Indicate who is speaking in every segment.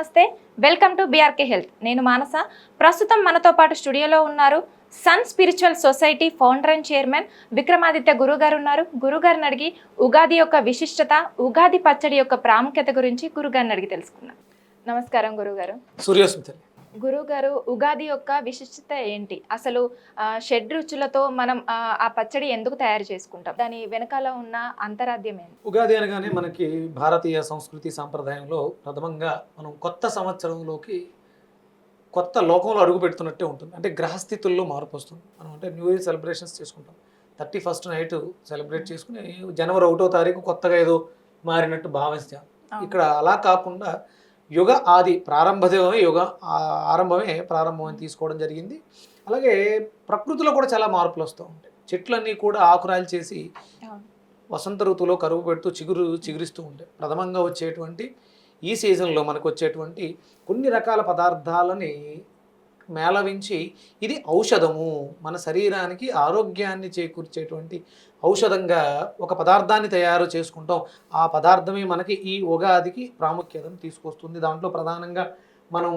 Speaker 1: నమస్తే, welcome to BRK health. నేను మానస. ప్రస్తుతం మనతో పాటు స్టూడియోలో ఉన్నారు sun spiritual society founder and chairman Vikramaditya గురుగారు ఉన్నారు. గురుగారిని అడిగి ఉగాది యొక్క విశిష్టత, ఉగాది పచ్చడి యొక్క ప్రాముఖ్యత గురించి గురుగారిని అడిగి తెలుసుకుందాం. నమస్కారం గురుగారు.
Speaker 2: సూర్యోస్మిత.
Speaker 1: గురుగారు, ఉగాది యొక్క విశిష్టత ఏంటి? అసలు షడ్ రుచులతో మనం ఆ పచ్చడి ఎందుకు తయారు చేసుకుంటాం? దాని వెనకాల ఉన్న అంతరార్థం ఏంటి?
Speaker 2: ఉగాది అనగానే మనకి భారతీయ సంస్కృతి సాంప్రదాయంలో ప్రథమంగా మనం కొత్త సంవత్సరంలోకి కొత్త లోకంలో అడుగు పెడుతున్నట్టే ఉంటుంది. అంటే గ్రహస్థితుల్లో మార్పు వస్తుంది. మనం అంటే న్యూ ఇయర్ సెలబ్రేషన్స్ చేసుకుంటాం. 31st నైట్ సెలబ్రేట్ చేసుకుని జనవరి 1వ తారీఖు కొత్తగా ఏదో మారినట్టు భావిస్తాం. ఇక్కడ అలా కాకుండా యుగ ఆది ప్రారంభమే ఆరంభమే ప్రారంభం అని తీసుకోవడం జరిగింది. అలాగే ప్రకృతిలో కూడా చాలా మార్పులు వస్తూ ఉంటాయి. చెట్లన్నీ కూడా ఆకురాలు చేసి వసంత ఋతువులో కరువు పెడుతూ చిగురిస్తూ ఉంటాయి. ప్రథమంగా వచ్చేటువంటి ఈ సీజన్లో మనకు వచ్చేటువంటి కొన్ని రకాల పదార్థాలని మేళవించి ఇది ఔషధము, మన శరీరానికి ఆరోగ్యాన్ని చేకూర్చేటువంటి ఔషధంగా ఒక పదార్థాన్ని తయారు చేసుకుంటాం. ఆ పదార్థమే మనకి ఈ ఉగాదికి ప్రాముఖ్యతను తీసుకొస్తుంది. దాంట్లో ప్రధానంగా మనం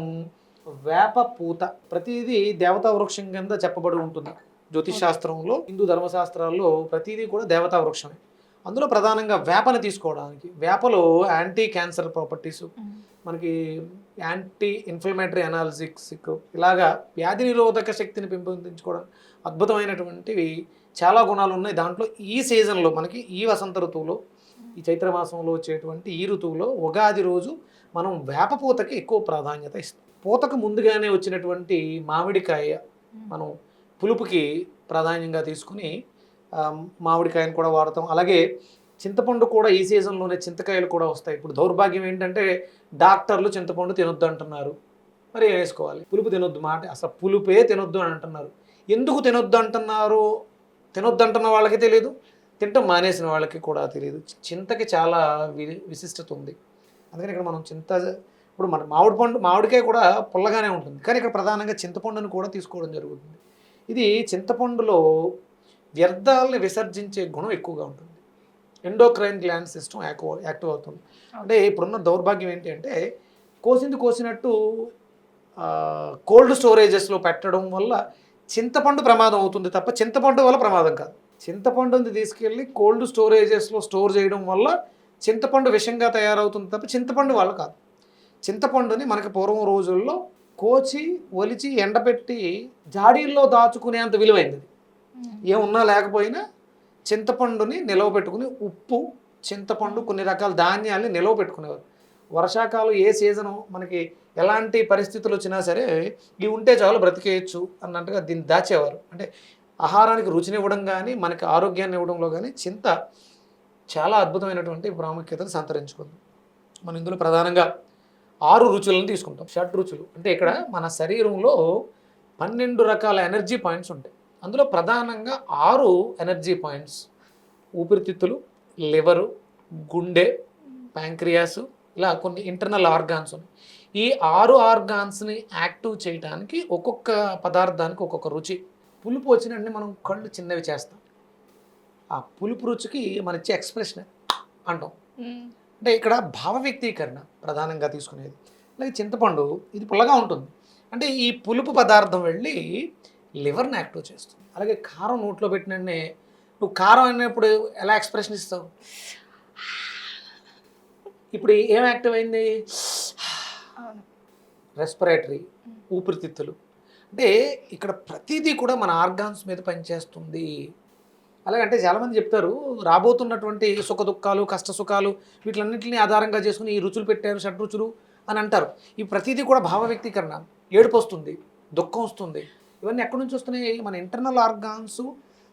Speaker 2: వేప పూత, ప్రతిదీ దేవతా వృక్షం కింద చెప్పబడి ఉంటుంది. జ్యోతిష్ శాస్త్రంలో, హిందూ ధర్మశాస్త్రాల్లో ప్రతిదీ కూడా దేవతా వృక్షమే. అందులో ప్రధానంగా వేపను తీసుకోవడానికి, వేపలో యాంటీ క్యాన్సర్ ప్రాపర్టీస్, మనకి యాంటీ ఇన్ఫ్లమేటరీ అనాలిసిక్, ఇలాగా వ్యాధి నిరోధక శక్తిని పెంపొందించుకోవడం అద్భుతమైనటువంటివి చాలా గుణాలు ఉన్నాయి. దాంట్లో ఈ సీజన్లో మనకి ఈ వసంత ఋతువులో, ఈ చైత్రమాసంలో వచ్చేటువంటి ఈ ఋతువులో ఉగాది రోజు మనం వేప పూతకి ఎక్కువ ప్రాధాన్యత ఇస్తాం. పూతకు ముందుగానే వచ్చినటువంటి మామిడికాయ మనం పులుపుకి ప్రాధాన్యంగా తీసుకుని మామిడికాయను కూడా వాడతాం. అలాగే చింతపండు కూడా ఈ సీజన్లోనే చింతకాయలు కూడా వస్తాయి. ఇప్పుడు దౌర్భాగ్యం ఏంటంటే డాక్టర్లు చింతపండు తినొద్దు అంటున్నారు. మరి వేసుకోవాలి, పులుపు తినొద్దు, మాట అసలు పులుపే తినొద్దు అని అంటున్నారు. ఎందుకు తినొద్దు అంటున్నారు? తినొద్దు అంటున్న వాళ్ళకి తెలియదు, తింటాం మానేసిన వాళ్ళకి కూడా తెలియదు. చింతకి చాలా విశిష్టత ఉంది. అందుకని ఇక్కడ మనం ఇప్పుడు మన మామిడికాయ కూడా పుల్లగానే ఉంటుంది, కానీ ఇక్కడ ప్రధానంగా చింతపండుని కూడా తీసుకోవడం జరుగుతుంది. ఇది చింతపండులో వ్యర్థాలని విసర్జించే గుణం ఎక్కువగా ఉంటుంది. ఎండోక్రైన్ గ్లాండ్ సిస్టమ్ యాక్టివ్ అవుతుంది. అంటే ఇప్పుడున్న దౌర్భాగ్యం ఏంటి అంటే కోసినట్టు కోల్డ్ స్టోరేజెస్లో పెట్టడం వల్ల చింతపండు ప్రమాదం అవుతుంది తప్ప చింతపండు వల్ల ప్రమాదం కాదు. చింతపండుని తీసుకెళ్ళి కోల్డ్ స్టోరేజెస్లో స్టోర్ చేయడం వల్ల చింతపండు విషంగా తయారవుతుంది తప్ప చింతపండు వల్ల కాదు. చింతపండుని మనకి పూర్వం రోజుల్లో కోచి ఒలిచి ఎండబెట్టి జాడీల్లో దాచుకునేంత విలువైంది. ఏమున్నా లేకపోయినా చింతపండుని నిలవ పెట్టుకుని, ఉప్పు, చింతపండు, కొన్ని రకాల ధాన్యాల్ని నిలవ పెట్టుకునేవారు. వర్షాకాలం ఏ సీజను మనకి ఎలాంటి పరిస్థితులు వచ్చినా సరే ఇవి ఉంటే చాలు బ్రతికేయచ్చు అన్నట్టుగా దీన్ని దాచేవారు. అంటే ఆహారానికి రుచినివ్వడం కానీ, మనకి ఆరోగ్యాన్ని ఇవ్వడంలో కానీ చింత చాలా అద్భుతమైనటువంటి ప్రాముఖ్యతను సంతరించుకుంది. మనం ఇందులో ప్రధానంగా 6 రుచులను తీసుకుంటాం. షడ్ రుచులు అంటే ఇక్కడ మన శరీరంలో 12 రకాల ఎనర్జీ పాయింట్స్ ఉంటాయి. అందులో ప్రధానంగా 6 ఎనర్జీ పాయింట్స్: ఊపిరితిత్తులు, లివరు, గుండె, ప్యాంక్రియాసు, ఇలా కొన్ని ఇంటర్నల్ ఆర్గాన్స్ ఉన్నాయి. ఈ 6 ఆర్గాన్స్ని యాక్టివ్ చేయడానికి ఒక్కొక్క పదార్థానికి ఒక్కొక్క రుచి. పులుపు వచ్చినట్టు మనం కళ్ళు చిన్నవి చేస్తాం. ఆ పులుపు రుచికి మన ఇచ్చే ఎక్స్ప్రెషన్ అంటాం. అంటే ఇక్కడ భావ వ్యక్తీకరణ ప్రధానంగా తీసుకునేది. అలాగే చింతపండు ఇది పుల్లగా ఉంటుంది, అంటే ఈ పులుపు పదార్థం వెళ్ళి లివర్ని యాక్టివ్ చేస్తుంది. అలాగే కారం నోట్లో పెట్టిననే, నువ్వు కారం అనేప్పుడు ఎలా ఎక్స్ప్రెషన్ ఇస్తావు? ఇప్పుడు ఏం యాక్టివ్ అయింది? రెస్పిరేటరీ, ఊపిరితిత్తులు. అంటే ఇక్కడ ప్రతిదీ కూడా మన ఆర్గాన్స్ మీద పనిచేస్తుంది. అలాగంటే చాలామంది చెప్తారు, రాబోతున్నటువంటి సుఖ దుఃఖాలు, కష్ట సుఖాలు, వీటిలన్నింటినీ ఆధారంగా చేసుకుని ఈ రుచులు పెట్టారు, షడ్ రుచులు అని అంటారు. ఈ ప్రతిదీ కూడా భావ వ్యక్తీకరణ. ఏడుపు వస్తుంది, దుఃఖం వస్తుంది, ఇవన్నీ ఎక్కడి నుంచి వస్తున్నాయి? మన ఇంటర్నల్ ఆర్గాన్స్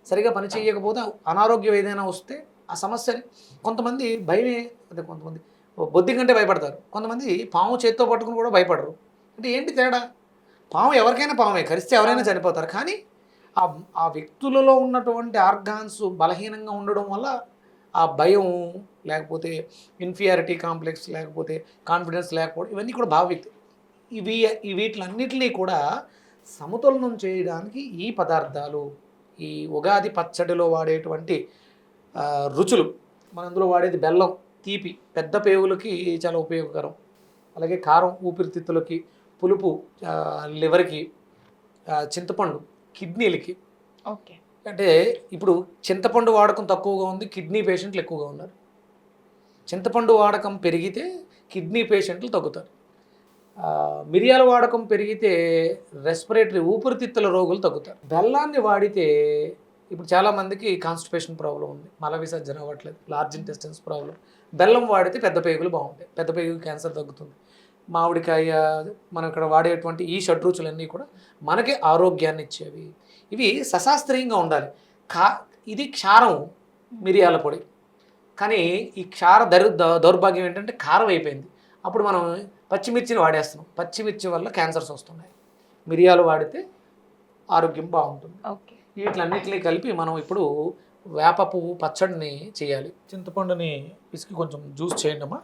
Speaker 2: సరిగా పనిచేయకపోతే, అనారోగ్యం ఏదైనా వస్తే ఆ సమస్యని, కొంతమంది భయమే, అదే కొంతమంది బొద్ది కంటే భయపడతారు, కొంతమంది పాము చేత్తో పట్టుకుని కూడా భయపడరు. అంటే ఏంటి తేడా? పాము ఎవరికైనా పామే, కరిస్తే ఎవరైనా చనిపోతారు, కానీ ఆ వ్యక్తులలో ఉన్నటువంటి ఆర్గాన్స్ బలహీనంగా ఉండడం వల్ల ఆ భయం, లేకపోతే ఇన్ఫీరియారిటీ కాంప్లెక్స్, లేకపోతే కాన్ఫిడెన్స్ లేకపోవడం, ఇవన్నీ కూడా భావ వ్యక్తి. వీటిలన్నిటినీ కూడా సమతులనం చేయడానికి ఈ పదార్థాలు, ఈ ఉగాది పచ్చడిలో వాడేటువంటి రుచులు. మన అందులో వాడేది బెల్లం, తీపి, పెద్ద పేగులకి చాలా ఉపయోగకరం. అలాగే కారం ఊపిరితిత్తులకి, పులుపు లివర్కి, చింతపండు కిడ్నీలకి.
Speaker 1: ఓకే.
Speaker 2: అంటే ఇప్పుడు చింతపండు వాడకం తక్కువగా ఉంది, కిడ్నీ పేషెంట్లు ఎక్కువగా ఉన్నారు. చింతపండు వాడకం పెరిగితే కిడ్నీ పేషెంట్లు తగ్గుతారు. మిరియాల వాడకం పెరిగితే రెస్పిరేటరీ ఊపిరితిత్తుల రోగులు తగ్గుతారు. బెల్లాన్ని వాడితే ఇప్పుడు చాలామందికి కాన్స్టిపేషన్ ప్రాబ్లం ఉంది, మల విసర్జన అవ్వట్లేదు, లార్జ్ ఇంటెస్టైన్స్ ప్రాబ్లం. బెల్లం వాడితే పెద్ద పేగులు బాగుంటాయి, పెద్ద పేగు క్యాన్సర్ తగ్గుతుంది. మామిడికాయ, మనం ఇక్కడ వాడేటువంటి ఈ షడ్రుచులన్నీ కూడా మనకి ఆరోగ్యాన్ని ఇచ్చేవి. ఇవి సశాస్త్రీయంగా ఉండాలి. ఇది క్షారం, మిరియాల పొడి. కానీ ఈ క్షార దౌర్భాగ్యం ఏంటంటే కారం అయిపోయింది. అప్పుడు మనం పచ్చిమిర్చిని వాడేస్తున్నాం, పచ్చిమిర్చి వల్ల క్యాన్సర్స్ వస్తున్నాయి. మిరియాలు వాడితే ఆరోగ్యం బాగుంటుంది.
Speaker 1: ఓకే.
Speaker 2: వీటిలన్నిటిని కలిపి మనం ఇప్పుడు వేప పువ్వు పచ్చడిని చేయాలి. చింతపండుని పిసికి కొంచెం జ్యూస్ చేయండి అమ్మా.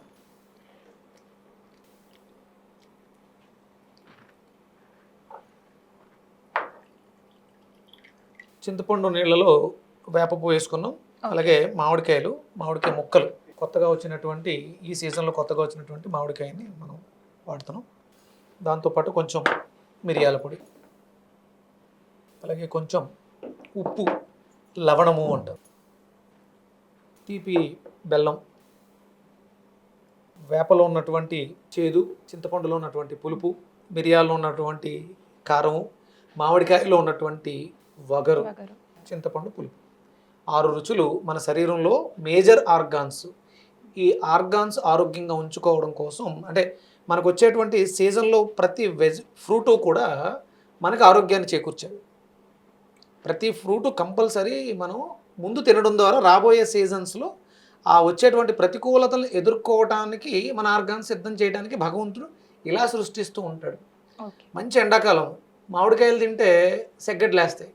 Speaker 2: చింతపండు నీళ్ళలో వేప పువ్వు వేసుకున్నాం. అలాగే మామిడికాయ ముక్కలు, కొత్తగా వచ్చినటువంటి ఈ సీజన్లో కొత్తగా వచ్చినటువంటి మామిడికాయని మనం వాడుతున్నాం. దాంతోపాటు కొంచెం మిరియాల పొడి, అలాగే కొంచెం ఉప్పు, లవణము అంటారు, తీపి బెల్లం, వేపలో ఉన్నటువంటి చేదు, చింతపండులో ఉన్నటువంటి పులుపు, మిరియాల్లో ఉన్నటువంటి కారము, మామిడికాయలో ఉన్నటువంటి వగరు, చింతపండు పులుపు. 6 రుచులు మన శరీరంలో మేజర్ ఆర్గాన్స్. ఈ ఆర్గాన్స్ ఆరోగ్యంగా ఉంచుకోవడం కోసం, అంటే మనకు వచ్చేటువంటి సీజన్లో ప్రతి ఫ్రూటు కూడా మనకు ఆరోగ్యాన్ని చేకూర్చాలి. ప్రతి ఫ్రూటు కంపల్సరీ మనం ముందు తినడం ద్వారా రాబోయే సీజన్స్లో ఆ వచ్చేటువంటి ప్రతికూలతలు ఎదుర్కోవటానికి మన ఆర్గాన్స్ సిద్ధం చేయడానికి భగవంతుడు ఇలా సృష్టిస్తూ ఉంటాడు. మంచి ఎండాకాలం మామిడికాయలు తింటే సెగ్గడ్లు వేస్తాయి,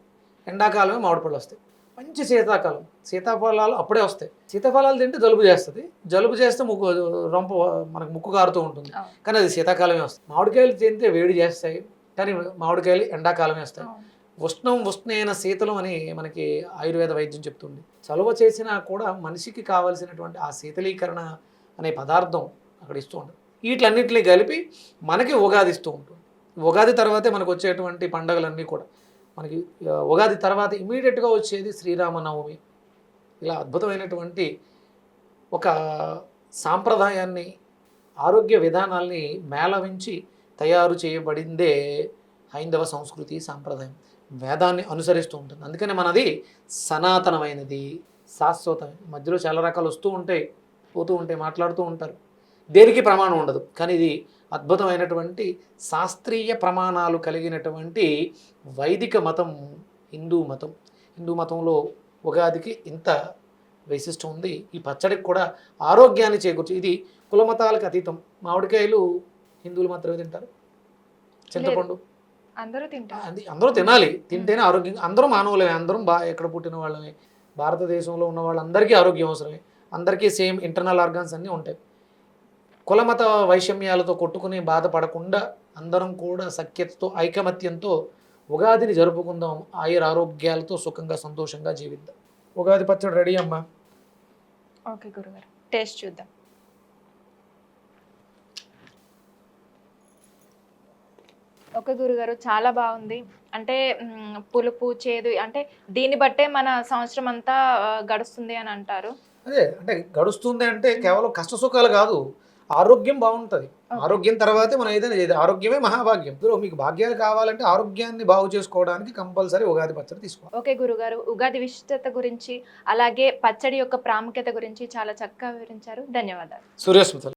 Speaker 2: ఎండాకాలమే మామిడి పళ్ళు వస్తాయి. మంచి శీతాకాలం సీతాఫలాలు అప్పుడే వస్తాయి. సీతాఫలాలు తింటే జలుబు చేస్తుంది, జలుబు చేస్తే మనకు ముక్కు కారుతూ ఉంటుంది, కానీ అది శీతాకాలమే వస్తుంది. మామిడికాయలు తింటే వేడి చేస్తాయి, కానీ మామిడికాయలు ఎండాకాలమే వస్తాయి. ఉష్ణైన శీతలం అని మనకి ఆయుర్వేద వైద్యం చెప్తుంది. చలువ చేసినా కూడా మనిషికి కావలసినటువంటి ఆ శీతలీకరణ అనే పదార్థం అక్కడ ఇస్తూ ఉంటుంది. వీటిలన్నింటినీ కలిపి మనకి ఉగాది ఇస్తూ ఉంటుంది. ఉగాది తర్వాతే మనకు వచ్చేటువంటి పండుగలన్నీ కూడా మనకి ఉగాది తర్వాత ఇమీడియట్గా వచ్చేది శ్రీరామనవమి. ఇలా అద్భుతమైనటువంటి ఒక సాంప్రదాయాన్ని, ఆరోగ్య విధానాల్ని మేళవించి తయారు చేయబడిందే హైందవ సంస్కృతి సాంప్రదాయం. వేదాన్ని అనుసరిస్తూ ఉంటుంది. అందుకని మనది సనాతనమైనది, శాశ్వతమైనది. మధ్యలో చాలా రకాలు వస్తూ ఉంటాయి, పోతూ ఉంటాయి, మాట్లాడుతూ ఉంటారు, దేనికి ప్రమాణం ఉండదు. కానీ ఇది అద్భుతమైనటువంటి శాస్త్రీయ ప్రమాణాలు కలిగినటువంటి వైదిక మతం హిందూ మతం. హిందూ మతంలో ఉగాదికి ఇంత వైశిష్టం ఉంది. ఈ పచ్చడికి కూడా ఆరోగ్యాన్ని చేకూర్చి, ఇది కులమతాలకు అతీతం. మామిడికాయలు హిందువులు మాత్రమే తింటారు, చింతపండు అందరూ తినాలి, తింటేనే ఆరోగ్యం. అందరూ మానవులమే, అందరం ఎక్కడ పుట్టిన వాళ్ళమే. భారతదేశంలో ఉన్న వాళ్ళందరికీ ఆరోగ్యం అవసరమే, అందరికీ సేమ్ ఇంటర్నల్ ఆర్గాన్స్ అన్నీ ఉంటాయి. కులమత వైషమ్యాలతో కొట్టుకుని బాధపడకుండా అందరం కూడా సఖ్యతతో, ఐకమత్యంతో ఉగాదిని జరుపుకుందాం. ఆరోగ్యాలతో సుఖంగా సంతోషంగా జీవిద్దాం. ఉగాది పచ్చడి రెడీ అమ్మా.
Speaker 1: ఓకే గురుగారు, టేస్ట్ చూద్దాం. ఓకే గురుగారు, చాలా బాగుంది. అంటే పులుపు, చేదు, అంటే దీన్ని బట్టే మన సంవత్సరం అంతా గడుస్తుంది అని అంటారు.
Speaker 2: అదే, అంటే గడుస్తుంది అంటే కేవలం కష్ట సుఖాలు కాదు, ఆరోగ్యం బాగుంటుంది. ఆరోగ్యం తర్వాతే మనం ఏదైనా చేయదు. ఆరోగ్యమే మహాభాగ్యం. మీకు భాగ్యాలు కావాలంటే ఆరోగ్యాన్ని బాగు చేసుకోవడానికి కంపల్సరీ ఉగాది పచ్చడి తీసుకోవాలి.
Speaker 1: ఓకే గురుగారు, ఉగాది విశిష్టత గురించి అలాగే పచ్చడి యొక్క ప్రాముఖ్యత గురించి చాలా చక్కగా వివరించారు. ధన్యవాదాలు.
Speaker 2: సూర్యస్మృతులు.